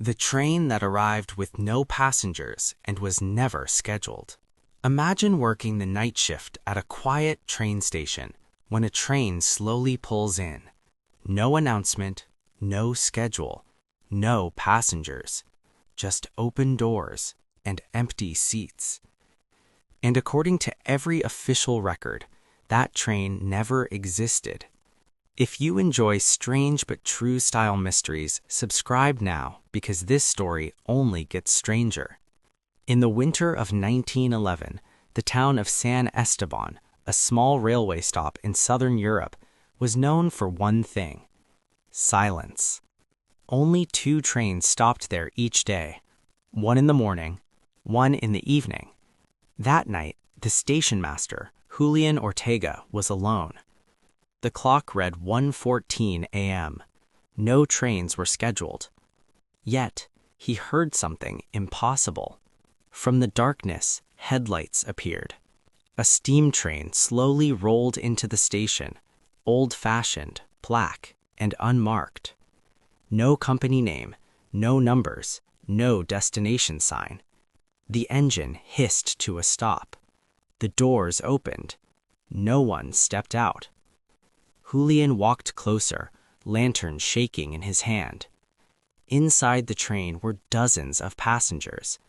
The train that arrived with no passengers and was never scheduled. Imagine working the night shift at a quiet train station when a train slowly pulls in. No announcement, no schedule, no passengers, just open doors and empty seats. And according to every official record, that train never existed. If you enjoy strange but true style mysteries, subscribe now because this story only gets stranger. In the winter of 1911, the town of San Esteban, a small railway stop in southern Europe, was known for one thing: silence. Only 2 trains stopped there each day, one in the morning, one in the evening. That night, the station master, Julian Ortega, was alone. The clock read 1:14 a.m. No trains were scheduled. Yet, he heard something impossible. From the darkness, headlights appeared. A steam train slowly rolled into the station, old-fashioned, black, and unmarked. No company name, no numbers, no destination sign. The engine hissed to a stop. The doors opened. No one stepped out. Julian walked closer, lantern shaking in his hand. Inside the train were dozens of passengers,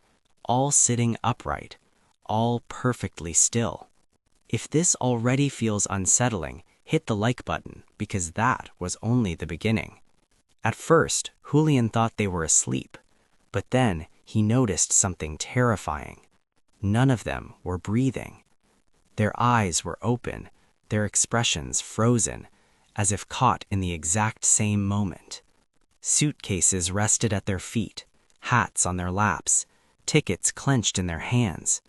all sitting upright, all perfectly still. If this already feels unsettling, hit the like button because that was only the beginning. At first, Julian thought they were asleep, but then he noticed something terrifying. None of them were breathing. Their eyes were open, their expressions frozen, as if caught in the exact same moment. Suitcases rested at their feet, hats on their laps, tickets clenched in their hands.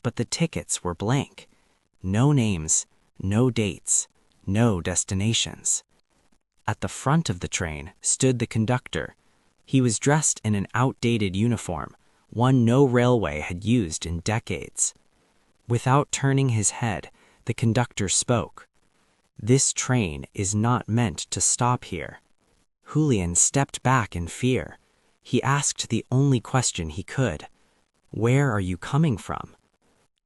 But the tickets were blank. No names, no dates, no destinations. At the front of the train stood the conductor. He was dressed in an outdated uniform, one no railway had used in decades. Without turning his head, the conductor spoke. "This train is not meant to stop here." Julian stepped back in fear. He asked the only question he could. "Where are you coming from?"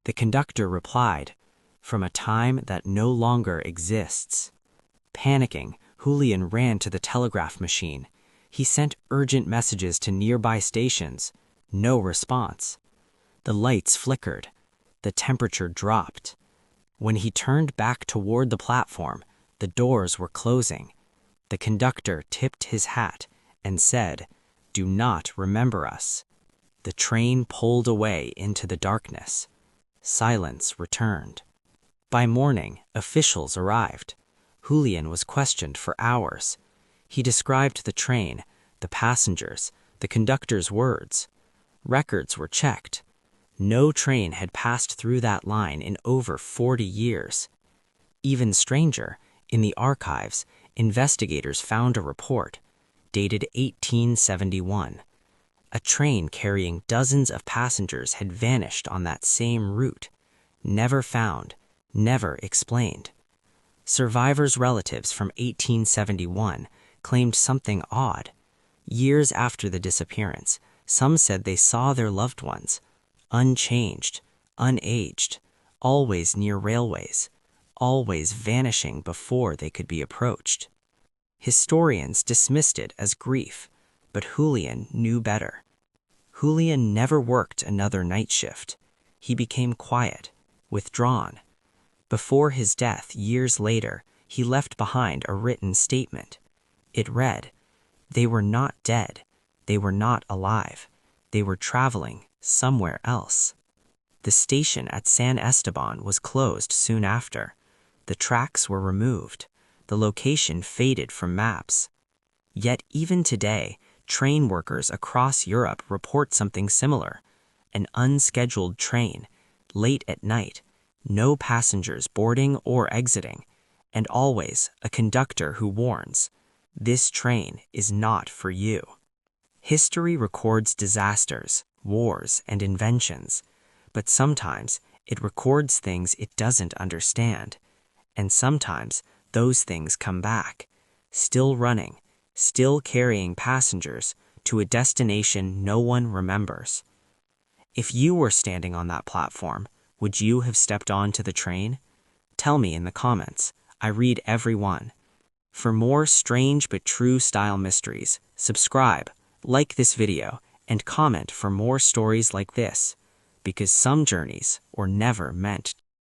The conductor replied, "From a time that no longer exists." Panicking, Julian ran to the telegraph machine. He sent urgent messages to nearby stations. No response. The lights flickered. The temperature dropped. When he turned back toward the platform, the doors were closing. The conductor tipped his hat and said, "Do not remember us." The train pulled away into the darkness. Silence returned. By morning, officials arrived. Julian was questioned for hours. He described the train, the passengers, the conductor's words. Records were checked. No train had passed through that line in over 40 years. Even stranger, in the archives, investigators found a report, dated 1871. A train carrying dozens of passengers had vanished on that same route. Never found, never explained. Survivors' relatives from 1871 claimed something odd. Years after the disappearance, some said they saw their loved ones, unchanged, unaged, always near railways, always vanishing before they could be approached. Historians dismissed it as grief, but Julian knew better. Julian never worked another night shift. He became quiet, withdrawn. Before his death, years later, he left behind a written statement. It read, "They were not dead. They were not alive. They were traveling somewhere else." The station at San Esteban was closed soon after. The tracks were removed. The location faded from maps. Yet even today, train workers across Europe report something similar: an unscheduled train, late at night, no passengers boarding or exiting, and always a conductor who warns, "This train is not for you." History records disasters, wars, and inventions, but sometimes it records things it doesn't understand, and sometimes those things come back, still running, still carrying passengers to a destination no one remembers. If you were standing on that platform, would you have stepped onto the train? Tell me in the comments. I read every one. For more strange but true style mysteries, subscribe, like this video, and comment for more stories like this, because some journeys were never meant